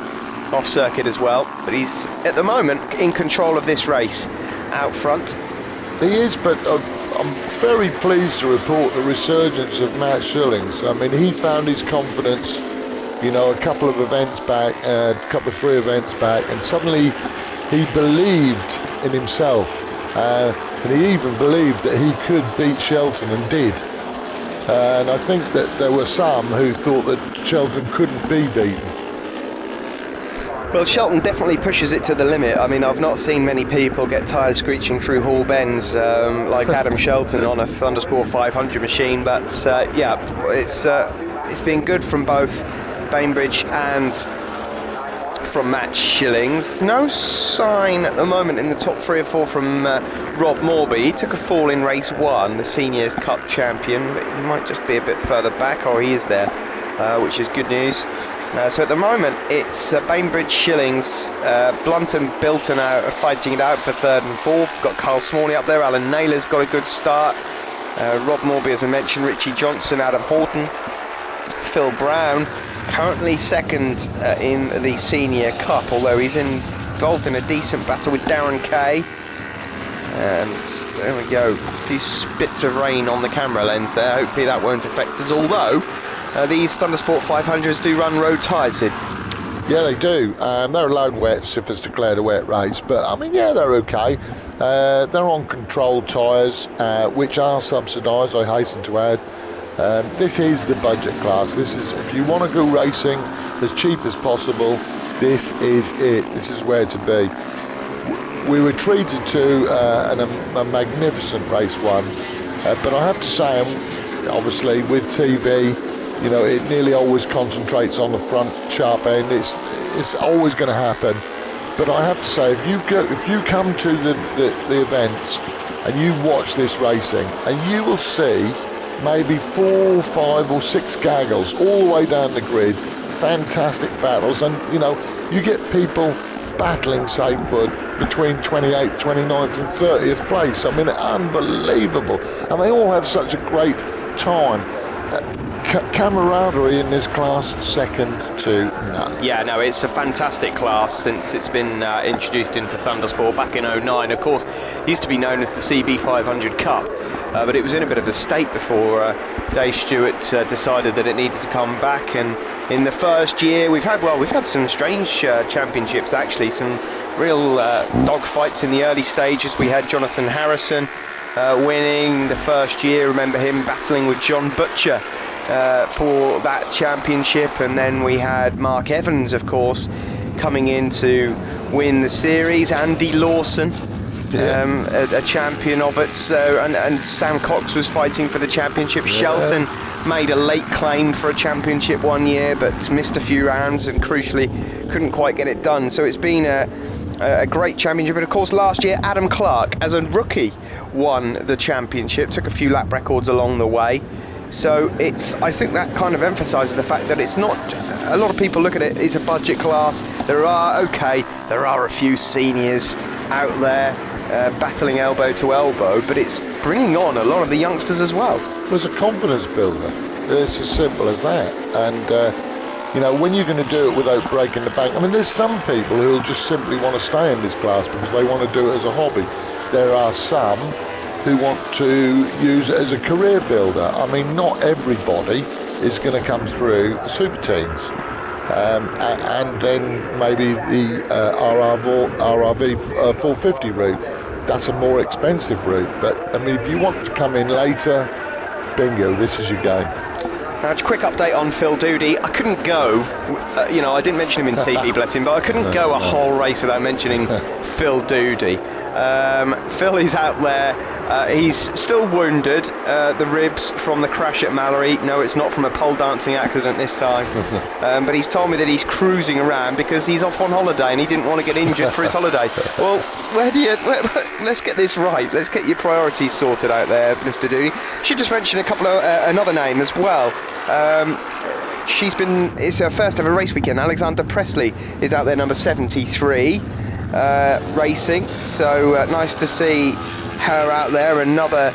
off circuit as well, but he's at the moment in control of this race out front. He is, but I'm very pleased to report the resurgence of Matt Shillings. I mean, he found his confidence, you know, a couple of events back, three events back, and suddenly he believed in himself, and he even believed that he could beat Shelton, and did. And I think that there were some who thought that Shelton couldn't be beaten. Well, Shelton definitely pushes it to the limit. I mean, I've not seen many people get tyres screeching through Hall Bends like Adam Shelton on a Thundersport 500 machine, but yeah, it's been good from both Bainbridge and from Matt Shillings. No sign at the moment in the top 3 or 4 from Rob Morby. He took a fall in race 1, the Seniors Cup champion, but he might just be a bit further back. Oh, he is there, which is good news. So at the moment it's Bainbridge, Shillings, Blunt and Bilton are fighting it out for 3rd and 4th. We've got Carl Smalley up there, Alan Naylor's got a good start, Rob Morby, as I mentioned, Richie Johnson, Adam Horton, Phil Brown, currently 2nd in the Senior Cup, although he's involved in a decent battle with Darren Kay. And there we go, a few spits of rain on the camera lens there. Hopefully that won't affect us, although these Thundersport 500s do run road tyres, Sid. Yeah, they do. They're allowed wets if it's declared a wet race, but I mean, yeah, they're okay. They're on controlled tyres, which are subsidised, I hasten to add. This is the budget class. This is, if you want to go racing as cheap as possible, this is it. This is where to be. We were treated to a magnificent race 1, but I have to say, obviously with TV, You know, it nearly always concentrates on the front sharp end. It's always going to happen. But I have to say, if you come to the events and you watch this racing, and you will see maybe 4, 5 or 6 gaggles all the way down the grid, fantastic battles, and you know, you get people battling, say, for between 28th, 29th and 30th place. I mean, unbelievable. And they all have such a great time. Camaraderie in this class, second to none. Yeah, no, it's a fantastic class since it's been introduced into Thundersport back in 09. Of course, it used to be known as the CB 500 Cup, but it was in a bit of a state before Dave Stewart decided that it needed to come back. And in the first year, we've had some strange championships actually, some real dogfights in the early stages. We had Jonathan Harrison winning the first year. Remember him battling with John Butcher for that championship, and then we had Mark Evans, of course, coming in to win the series. Andy Lawson, a champion of it, so and Sam Cox was fighting for the championship. Shelton made a late claim for a championship one year, but missed a few rounds and crucially couldn't quite get it done. So it's been a great championship. But of course, last year Adam Clark, as a rookie, won the championship, took a few lap records along the way. So I think that kind of emphasises the fact that it's not, a lot of people look at it, it's a budget class. There are a few seniors out there battling elbow to elbow, but it's bringing on a lot of the youngsters as well. There's a confidence builder. It's as simple as that. And you know, when you're going to do it without breaking the bank, I mean, there's some people who'll just simply want to stay in this class because they want to do it as a hobby. There are some who want to use it as a career builder. I mean, not everybody is going to come through the super teens, and then maybe the RRV 450 route. That's a more expensive route. But I mean, if you want to come in later, bingo, this is your game. Now, a quick update on Phil Doody. I couldn't go, I didn't mention him in TV, bless him, but I couldn't go a whole race without mentioning Phil Doody. Phil is out there. He's still wounded, the ribs from the crash at Mallory. No, it's not from a pole dancing accident this time. But he's told me that he's cruising around because he's off on holiday and he didn't want to get injured for his holiday. Well, let's get this right. Let's get your priorities sorted out there, Mr. Doody. Should just mention another name as well. It's her first ever race weekend. Alexander Presley is out there, number 73, racing. So nice to see her out there, another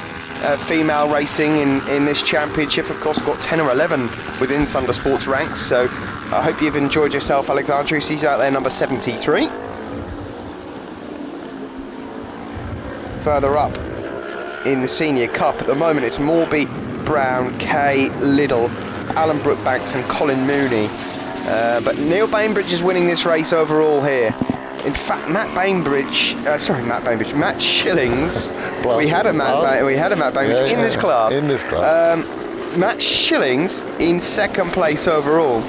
female racing in this championship. Of course, we've got 10 or 11 within Thundersport's ranks, so I hope you've enjoyed yourself, Alexandra. She's out there, number 73. Further up in the Senior Cup, at the moment it's Morby, Brown, Kay, Liddell, Alan Brookbanks and Colin Mooney. But Neil Bainbridge is winning this race overall here. In fact, Matt Shillings. we had a Matt Bainbridge in this class. Matt Shillings in second place overall.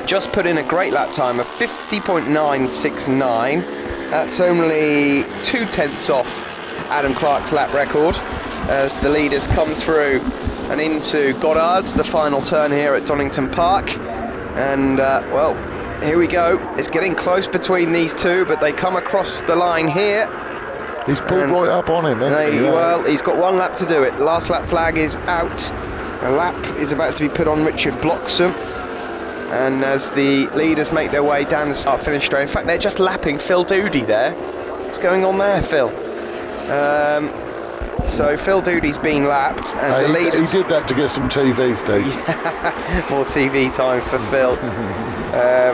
Just put in a great lap time of 50.969. That's only 2/10 off Adam Clark's lap record as the leaders come through and into Goddard's, the final turn here at Donington Park. And here we go. It's getting close between these two, but they come across the line here. He's pulled right up on him, hasn't he? Well, he's got one lap to do it. The last lap flag is out. A lap is about to be put on Richard Bloxham. And as the leaders make their way down the start-finish straight, in fact, they're just lapping Phil Doody there. What's going on there, Phil? So Phil Doody's been lapped, and the leaders... He did that to get some TV, Steve. Yeah, more TV time for Phil.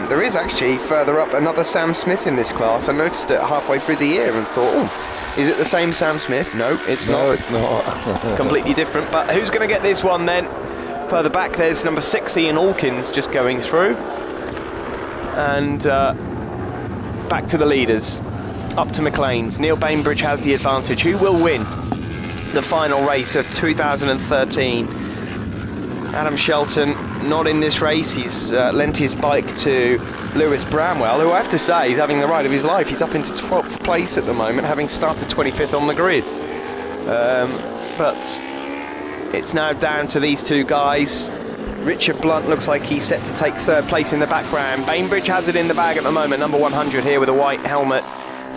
There is actually, further up, another Sam Smith in this class. I noticed it halfway through the year and thought, is it the same Sam Smith? No, it's not. No, it's not. Completely different. But who's going to get this one then? Further back, there's number 6, Ian Alkins, just going through. And back to the leaders. Up to McLean's. Neil Bainbridge has the advantage. Who will win the final race of 2013? Adam Shelton not in this race. He's lent his bike to Lewis Bramwell, who I have to say is having the ride of his life. He's up into 12th place at the moment, having started 25th on the grid. But it's now down to these two guys. Richard Blunt looks like he's set to take third place in the background. Bainbridge has it in the bag at the moment, number 100 here with a white helmet.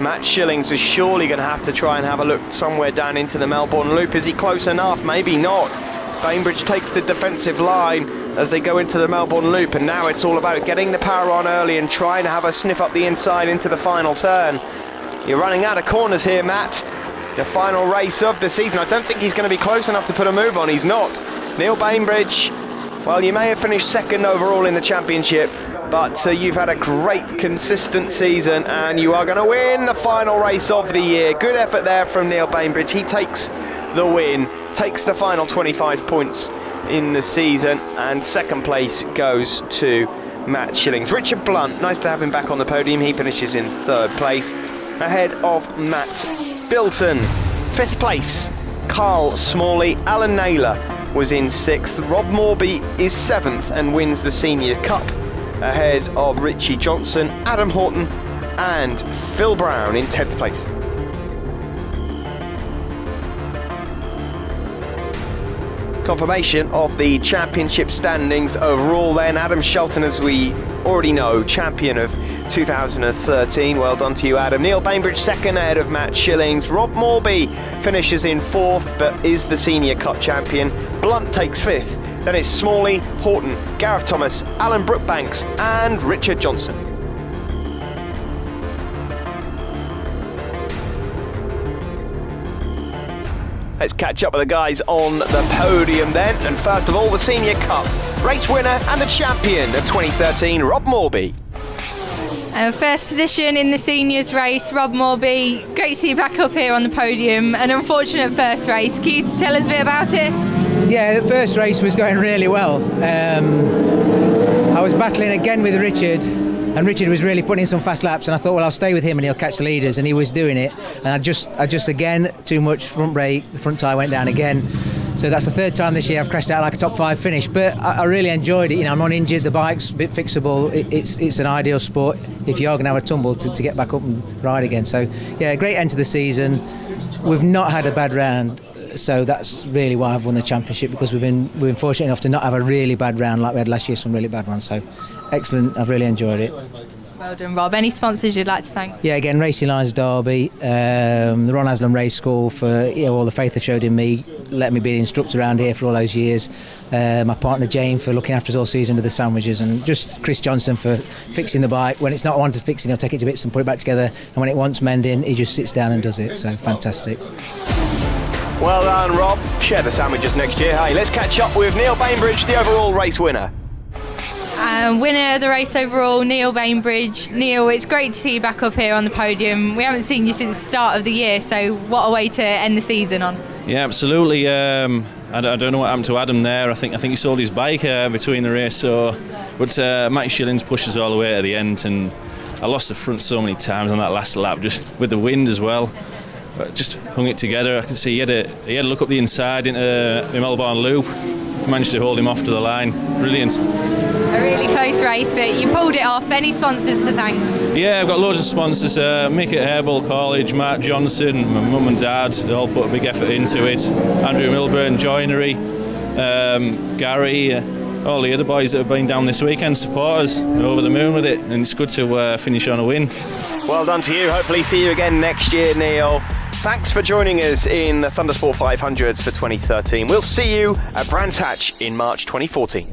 Matt Shillings is surely going to have to try and have a look somewhere down into the Melbourne Loop. Is he close enough? Maybe not. Bainbridge takes the defensive line as they go into the Melbourne Loop, and now it's all about getting the power on early and trying to have a sniff up the inside into the final turn. You're running out of corners here, Matt. The final race of the season. I don't think he's going to be close enough to put a move on. He's not. Neil Bainbridge, well, you may have finished second overall in the championship, but you've had a great consistent season and you are going to win the final race of the year. Good effort there from Neil Bainbridge. He takes the win, takes the final 25 points in the season, and second place goes to Matt Shillings. Richard Blunt, nice to have him back on the podium. He finishes in third place ahead of Matt Bilton. Fifth place, Carl Smalley. Alan Naylor was in sixth. Rob Morby is seventh and wins the Senior Cup ahead of Richie Johnson, Adam Horton and Phil Brown in 10th place. Confirmation of the championship standings overall then. Adam Shelton, as we already know, champion of 2013. Well done to you, Adam. Neil Bainbridge second ahead of Matt Shillings. Rob Morby finishes in fourth but is the Senior Cup champion. Blunt takes fifth. Then it's Smalley, Horton, Gareth Thomas, Alan Brookbanks and Richard Johnson. Let's catch up with the guys on the podium then. And first of all, the Senior Cup race winner and the champion of 2013, Rob Morby. First position in the seniors race, Rob Morby. Great to see you back up here on the podium. An unfortunate first race. Can you tell us a bit about it? Yeah, the first race was going really well. I was battling again with Richard, and Richard was really putting in some fast laps, and I thought, well, I'll stay with him and he'll catch the leaders, and he was doing it. And I just again, too much front brake, the front tyre went down again. So that's the third time this year I've crashed out like a top 5 finish, but I really enjoyed it. You know, I'm uninjured, the bike's a bit fixable. It's an ideal sport if you are going to have a tumble to get back up and ride again. So yeah, great end to the season. We've not had a bad round, so that's really why I've won the championship, because we've been fortunate enough to not have a really bad round like we had last year, some really bad ones. So excellent, I've really enjoyed it. Well done, Rob. Any sponsors you'd like to thank? Yeah, again, Racing Lines Derby, the Ron Haslam Race School for all the faith they've showed in me, letting me be an instructor around here for all those years. My partner Jane for looking after us all season with the sandwiches, and just Chris Johnson for fixing the bike. When it's not wanted fixing, he'll take it to bits and put it back together, and when it wants mending, he just sits down and does it. So fantastic. Well done, Rob. Share the sandwiches next year. Hey, let's catch up with Neil Bainbridge, the overall race winner. Winner of the race overall, Neil Bainbridge. Neil, it's great to see you back up here on the podium. We haven't seen you since the start of the year, so what a way to end the season on. Yeah, absolutely. I don't know what happened to Adam there. I think he sold his bike between the race. But Matt Shillings pushed us all the way to the end, and I lost the front so many times on that last lap, just with the wind as well. But just hung it together. I can see he had a look up the inside into the Melbourne Loop. Managed to hold him off to the line. Brilliant. A really close race, but you pulled it off. Any sponsors to thank? Yeah, I've got loads of sponsors. Mick at Hairball College, Mark Johnson, my mum and dad, they all put a big effort into it. Andrew Milburn Joinery, Gary, all the other boys that have been down this weekend, supporters, over the moon with it, and it's good to finish on a win. Well done to you. Hopefully see you again next year, Neil. Thanks for joining us in the Thundersport 500s for 2013. We'll see you at Brands Hatch in March 2014.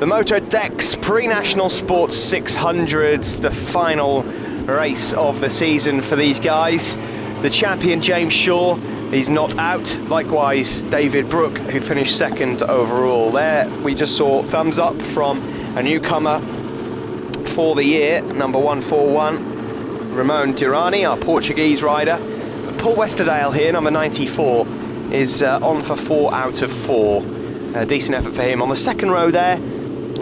The Moto Dex Pre-National Sports 600s, the final race of the season for these guys. The champion, James Shaw, is not out. Likewise, David Brooke, who finished second overall. There we just saw thumbs up from a newcomer for the year, number 141, Ramon Durrani, our Portuguese rider. Paul Westerdale here, number 94, is on for 4 out of 4. A decent effort for him. On the second row there,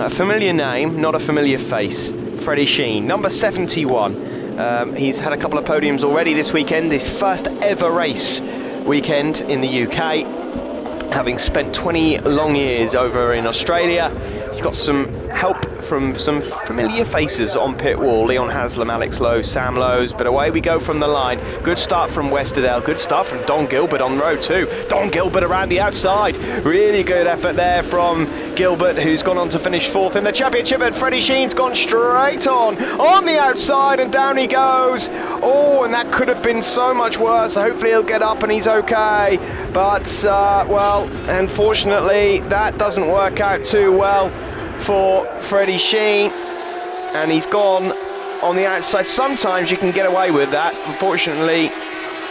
a familiar name, not a familiar face, Freddie Sheen, number 71. He's had a couple of podiums already this weekend, his first ever race weekend in the UK, having spent 20 long years over in Australia. He's got some help from some familiar faces on pit wall. Leon Haslam, Alex Lowe, Sam Lowes, but away we go from the line. Good start from Westerdale, good start from Don Gilbert on row 2. Don Gilbert around the outside. Really good effort there from Gilbert, who's gone on to finish 4th in the championship, and Freddie Sheen's gone straight on the outside, and down he goes. Oh, and that could have been so much worse. Hopefully he'll get up and he's okay. But, well, unfortunately, that doesn't work out too well for Freddie Sheen, and he's gone on the outside. Sometimes you can get away with that. Unfortunately,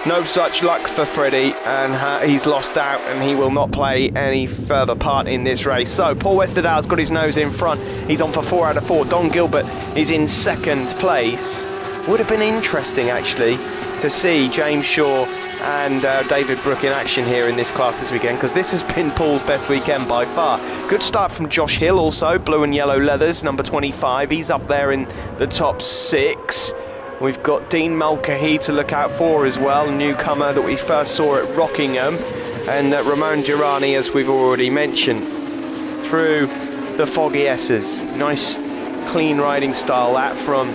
no such luck for Freddie, and he's lost out, and he will not play any further part in this race. So Paul Westerdale's got his nose in front. He's on for 4 out of 4. Don Gilbert is in 2nd place. Would have been interesting, actually, to see James Shaw and David Brooke in action here in this class this weekend, because this has been Paul's best weekend by far. Good start from Josh Hill also, blue and yellow leathers, number 25. He's up there in the top 6. We've got Dean Mulcahy to look out for as well, newcomer that we first saw at Rockingham, and Ramon Girani, as we've already mentioned, through the Foggy S's. Nice clean riding style that from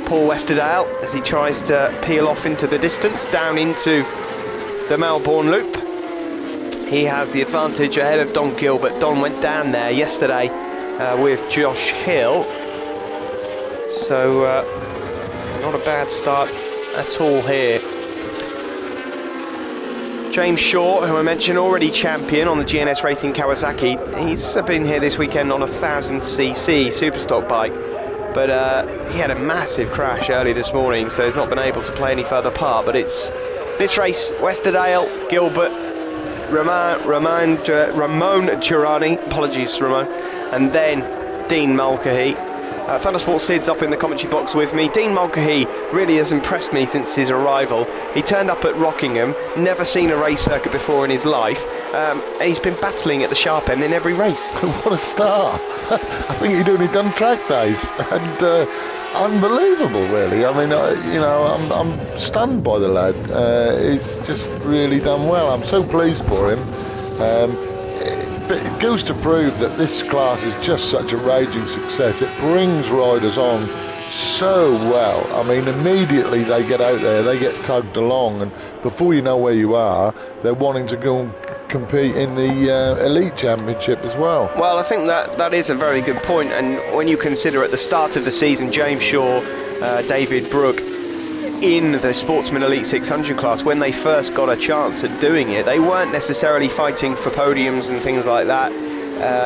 Paul Westerdale as he tries to peel off into the distance, down into the Melbourne Loop. He has the advantage ahead of Don Gilbert. Don went down there yesterday with Josh Hill, so not a bad start at all here. James Shaw, who I mentioned, already champion on the GNS Racing Kawasaki. He's been here this weekend on a 1000cc Superstock bike, but he had a massive crash early this morning, so he's not been able to play any further part. But it's this race: Westerdale, Gilbert, Ramon Girani, apologies Ramon, and then Dean Mulcahy. Thundersport Sid's up in the commentary box with me. Dean Mulcahy really has impressed me since his arrival. He turned up at Rockingham, never seen a race circuit before in his life, and he's been battling at the sharp end in every race. What a star. I think he'd only done track days, and unbelievable really. I mean, I'm stunned by the lad. He's just really done well. I'm so pleased for him. But it goes to prove that this class is just such a raging success. It brings riders on so well. I mean, immediately they get out there, they get tugged along, and before you know where you are, they're wanting to go and compete in the Elite Championship as well. Well, I think that is a very good point, and when you consider at the start of the season, James Shaw, David Brooke, in the Sportsman Elite 600 class, when they first got a chance at doing it, they weren't necessarily fighting for podiums and things like that.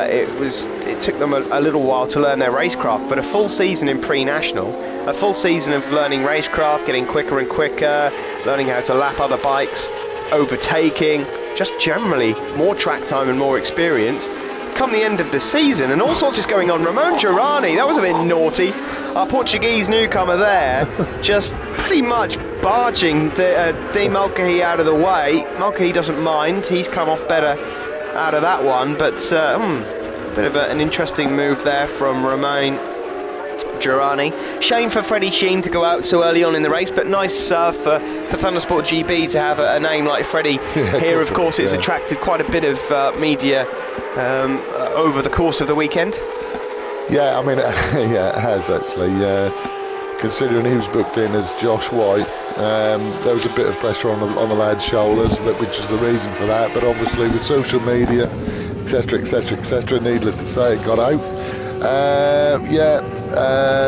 It took them a little while to learn their racecraft, but a full season in pre-national, a full season of learning racecraft, getting quicker and quicker, learning how to lap other bikes, overtaking, just generally more track time and more experience. Come the end of the season, and all sorts is going on. Ramon Girani, that was a bit naughty. Our Portuguese newcomer there, just pretty much barging Dean Mulcahy out of the way. Mulcahy doesn't mind, he's come off better out of that one, but bit of an interesting move there from Ramon Girani. Shame for Freddie Sheen to go out so early on in the race, but nice for Thundersport GB to have a name like Freddie here. Of course, it's attracted quite a bit of media over the course of the weekend. Yeah, I mean, it has actually. Considering he was booked in as Josh White, there was a bit of pressure on the lad's shoulders, which is the reason for that. But obviously, with social media, etc., etc., etc., needless to say, it got out.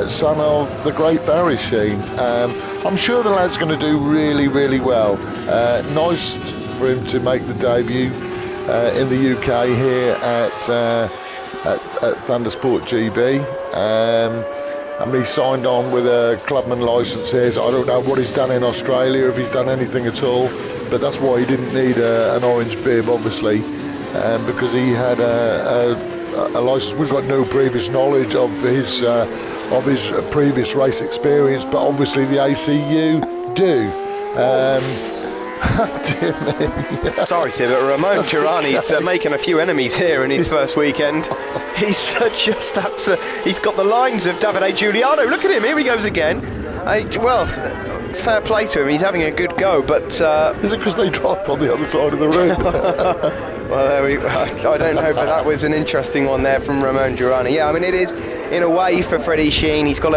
Son of the great Barry Sheen. I'm sure the lad's going to do really, really well. Nice for him to make the debut in the UK here at Thundersport GB. I mean, he signed on with a clubman licence here, so I don't know what he's done in Australia, if he's done anything at all, but that's why he didn't need an orange bib, obviously, because he had a licence. We've got no previous knowledge of his previous race experience, but obviously the ACU do. Dear me. Sorry, Sid, but Ramon Girani's making a few enemies here in his first weekend. He's just absolute. He's got the lines of Davide Giuliano. Look at him, here he goes again. Well, fair play to him, he's having a good go, but... Is it because they drive on the other side of the road? I don't know, but that was an interesting one there from Ramon Girani. Yeah, I mean, it is in a way for Freddie Sheen. He's got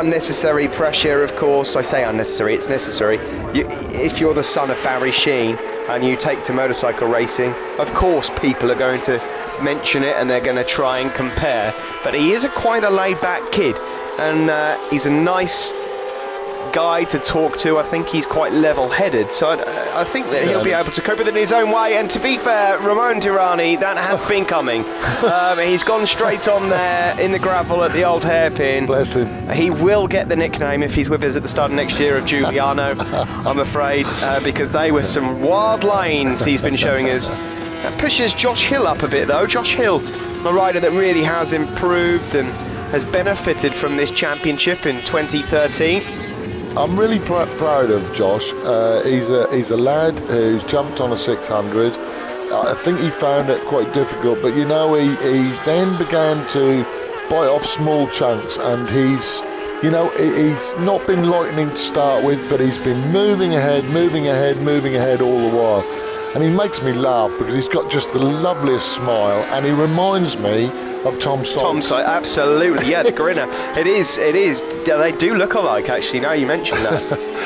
unnecessary pressure, of course. I say unnecessary, it's necessary. If you're the son of Barry Sheen and you take to motorcycle racing, of course people are going to mention it and they're going to try and compare. But he is quite a laid-back kid, and he's a nice guy to talk to. I think he's quite level-headed, so I think that he'll be able to cope with it in his own way. And to be fair, Ramon Girani, that has been coming. He's gone straight on there in the gravel at the old hairpin. Bless him. He will get the nickname, if he's with us at the start of next year, of Giuliano, I'm afraid, because they were some wild lanes he's been showing us. That pushes Josh Hill up a bit, though. Josh Hill, a rider that really has improved and has benefited from this championship in 2013. I'm really proud of Josh. He's a lad who's jumped on a 600. I think he found it quite difficult, but he then began to bite off small chunks, and he's not been lightning to start with, but he's been moving ahead all the while. And he makes me laugh because he's got just the loveliest smile, and he reminds me of Tom Sykes. Tom Sykes, absolutely, yeah, the grinner. It is. They do look alike, actually, now you mention that.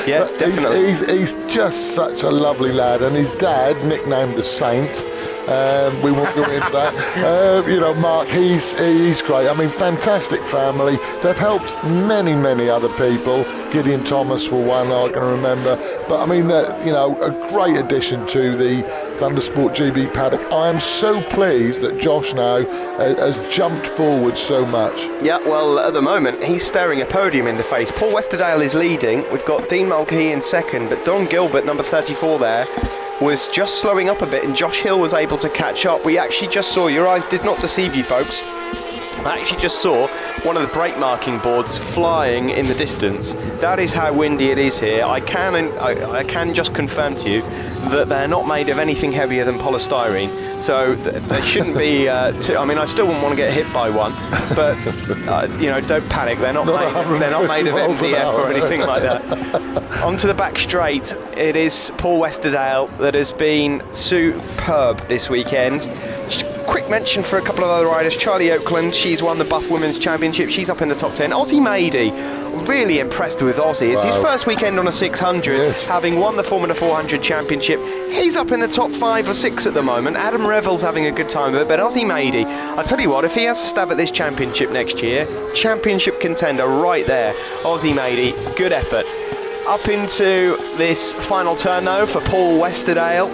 Yeah, definitely. He's just such a lovely lad, and his dad, nicknamed the Saint, we won't go into that. Mark, he's great. I mean, fantastic family. They've helped many other people. Gideon Thomas, for one, I can remember. But I mean, a great addition to the Thundersport GB paddock. I am so pleased that Josh now has jumped forward so much. Yeah, well, at the moment, he's staring a podium in the face. Paul Westerdale is leading. We've got Dean Mulcahy in second, but Don Gilbert, number 34 there, was just slowing up a bit, and Josh Hill was able to catch up. We actually just saw, your eyes did not deceive you, folks. I actually just saw one of the brake marking boards flying in the distance. That is how windy it is here. I can just confirm to you that they're not made of anything heavier than polystyrene, so they shouldn't be I mean, I still wouldn't want to get hit by one, but don't panic, they're not made of MDF or anything like that. Onto the back straight, it is Paul Westerdale that has been superb this weekend. Just a quick mention for a couple of other riders. Charlie Oakland, she's won the Buff Women's Championship, she's up in the top 10. Ozzie Mady, really impressed with Ozzie. It's his first weekend on a 600, having won the Formula 400 Championship. He's up in the top 5 or 6 at the moment. Adam Revell's having a good time with it, but Ozzie Mady, I tell you what, if he has a stab at this championship next year, championship contender right there. Ozzie Mady, good effort. Up into this final turn though for Paul Westerdale.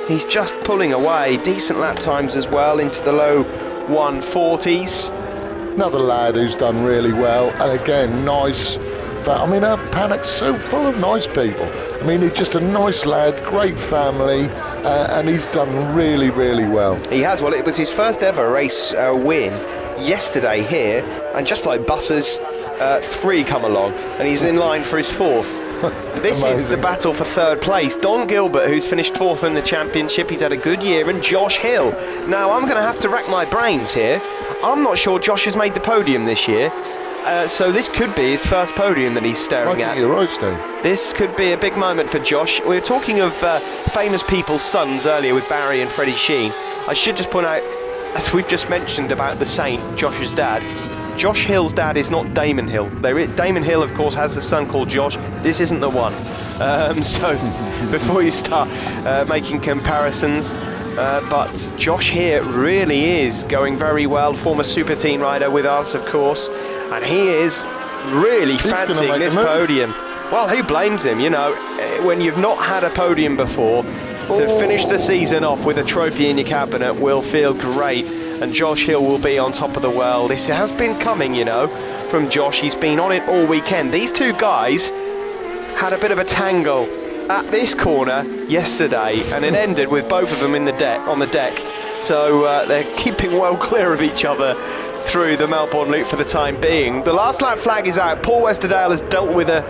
He's just pulling away, decent lap times as well, into the low 140s. Another lad who's done really well, and again, nice. I mean, our paddock's so full of nice people. I mean, he's just a nice lad, great family, and he's done really well. He has. Well, it was his first ever race win yesterday here, and just like buses, 3 come along, and he's in line for his 4th. This is the battle for 3rd place. Don Gilbert, who's finished 4th in the championship, he's had a good year, and Josh Hill. Now, I'm going to have to rack my brains here. I'm not sure Josh has made the podium this year, so this could be his first podium that he's staring at. You're right, Steve. This could be a big moment for Josh. We were talking of famous people's sons earlier with Barry and Freddie Sheen. I should just point out, as we've just mentioned about the Saint, Josh's dad, Josh Hill's dad is not Damon Hill. Damon Hill, of course, has a son called Josh. This isn't the one. So before you start making comparisons, but Josh here really is going very well. Former Super Teen rider with us, of course, and he is really fancying this podium. Well, who blames him? When you've not had a podium before, to finish the season off with a trophy in your cabinet will feel great. And Josh Hill will be on top of the world. This has been coming, from Josh. He's been on it all weekend. These two guys had a bit of a tangle at this corner yesterday, and it ended with both of them on the deck. So they're keeping well clear of each other through the Melbourne Loop for the time being. The last lap flag is out. Paul Westerdale has dealt with a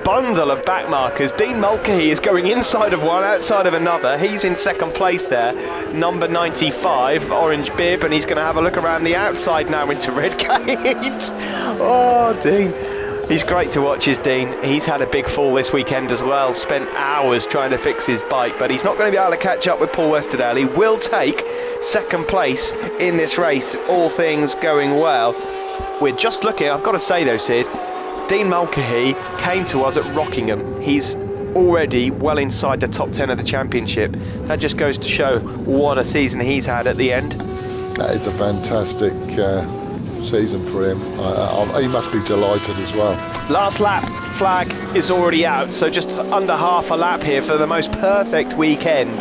bundle of back markers. Dean Mulcahy is going inside of one, outside of another. He's in 2nd place there, number 95, orange bib, and he's going to have a look around the outside now into Redgate. Oh, Dean. He's great to watch, is Dean. He's had a big fall this weekend as well, spent hours trying to fix his bike, but he's not going to be able to catch up with Paul Westerdale. He will take second place in this race, all things going well. We're just looking, I've got to say though, Sid, Dean Mulcahy came to us at Rockingham. He's already well inside the top 10 of the championship. That just goes to show what a season he's had at the end. It's a fantastic season for him. He must be delighted as well. Last lap flag is already out, so just under half a lap here for the most perfect weekend.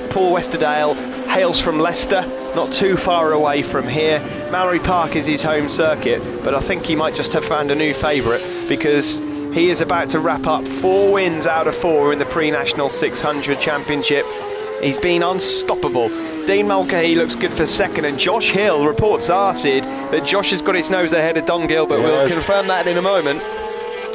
Paul Westerdale hails from Leicester, not too far away from here. Mallory Park is his home circuit, but I think he might just have found a new favourite, because he is about to wrap up 4 wins out of 4 in the pre-national 600 championship. He's been unstoppable. Dean Mulcahy looks good for second, and Josh Hill, reports are, Sid, that Josh has got his nose ahead of Don Gilbert. Yes. We'll confirm that in a moment.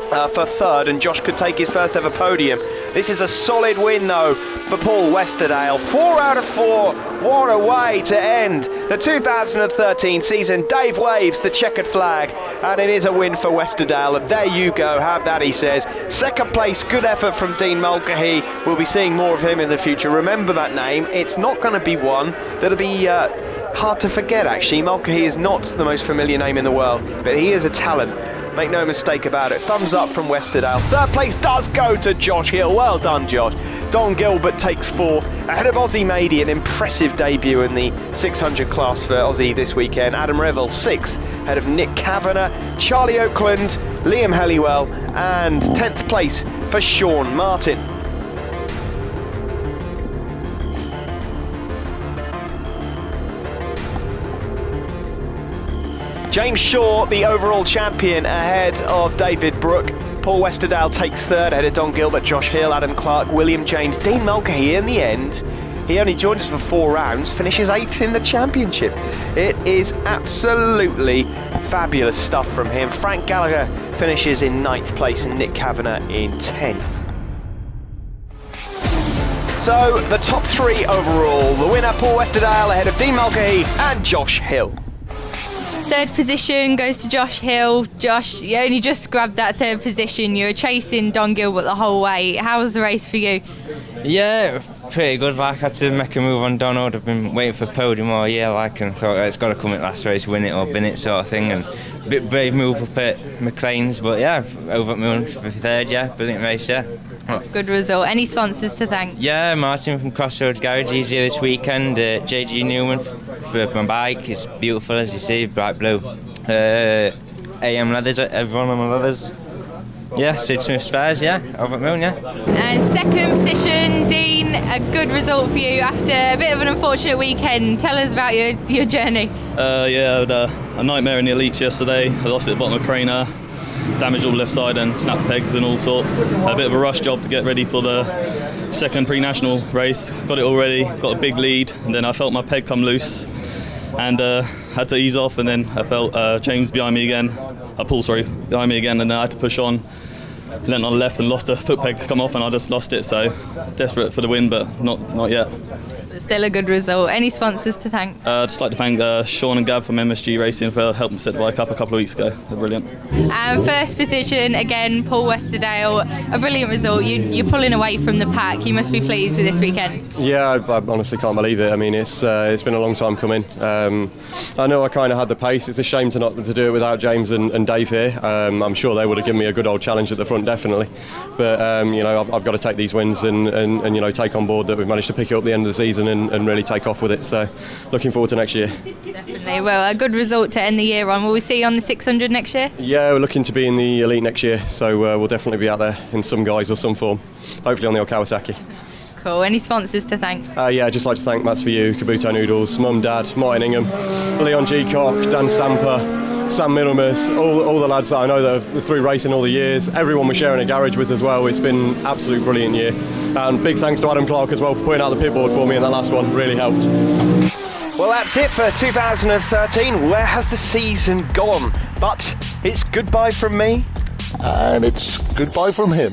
For third, and Josh could take his first ever podium. This is a solid win though for Paul Westerdale. 4 out of 4. What a way to end the 2013 season. Dave waves the checkered flag, and it is a win for Westerdale. And there you go, have that, he says. Second place, good effort from Dean Mulcahy. We'll be seeing more of him in the future. Remember that name. It's not going to be one that'll be hard to forget, actually. Mulcahy is not the most familiar name in the world, but he is a talent. Make no mistake about it. Thumbs up from Westerdale. Third place does go to Josh Hill. Well done, Josh. Don Gilbert takes fourth, ahead of Ozzy Mady, an impressive debut in the 600 class for Ozzy this weekend. Adam Revel, sixth, ahead of Nick Kavanagh, Charlie Oakland, Liam Helliwell, and 10th place for Sean Martin. James Shaw, the overall champion, ahead of David Brooke. Paul Westerdale takes third, ahead of Don Gilbert, Josh Hill, Adam Clark, William James. Dean Mulcahy, in the end, he only joined us for 4 rounds, finishes 8th in the championship. It is absolutely fabulous stuff from him. Frank Gallagher finishes in 9th place and Nick Kavanagh in 10th. So, the top 3 overall. The winner, Paul Westerdale, ahead of Dean Mulcahy and Josh Hill. Third position goes to Josh Hill. Josh, you only just grabbed that third position. You were chasing Don Gilbert the whole way. How was the race for you? Yeah, pretty good. I had to make a move on Don. I've been waiting for podium all year, and thought it's got to come at last race, win it or bin it sort of thing. And a bit brave move up at McLean's, but yeah, over at Moon for third, yeah, brilliant race, yeah. Good result. Any sponsors to thank? Yeah, Martin from Crossroads Garage, he's here this weekend. JG Newman for my bike, it's beautiful as you see, bright blue. AM Leathers, everyone on my leathers. Yeah, Sid Smith Spares, yeah, over at Moon, yeah. And second position, Dean, a good result for you after a bit of an unfortunate weekend. Tell us about your journey. Yeah, I had a nightmare in the elites yesterday. I lost it at the bottom of Craner, damaged all the left side and snapped pegs and all sorts. A bit of a rush job to get ready for the second pre-national race. Got it all ready, got a big lead, and then I felt my peg come loose and had to ease off, and then I felt James behind me again. Behind me again, and then I had to push on. Leant on the left and lost a foot peg come off, and I just lost it. So desperate for the win, but not yet. But still a good result. Any sponsors to thank? I'd just like to thank Sean and Gab from MSG Racing for helping set the bike up a couple of weeks ago. They're brilliant. And first position again, Paul Westerdale. A brilliant result. You're pulling away from the pack. You must be pleased with this weekend. Yeah, I honestly can't believe it. I mean, it's been a long time coming. I know I kind of had the pace. It's a shame to do it without James and Dave here. I'm sure they would have given me a good old challenge at the front, definitely. But I've got to take these wins and take on board that we've managed to pick it up at the end of the season and really take off with it. So looking forward to next year. Definitely. Well, a good result to end the year on. Will we see you on the 600 next year? Yeah, we're looking to be in the elite next year. So we'll definitely be out there in some guise or some form. Hopefully on the old Kawasaki. Cool. Any sponsors to thank? Yeah, I'd just like to thank Matt's For You, Kabuto Noodles, Mum, Dad, Martin Ingham, Leon G. Cock, Dan Stamper, Sam Middlemas, all the lads that I know that have through racing all the years. Everyone we're sharing a garage with as well. It's been an absolute brilliant year. And big thanks to Adam Clark as well for putting out the pit board for me in that last one. Really helped. Well, that's it for 2013. Where has the season gone? But it's goodbye from me. And it's goodbye from him.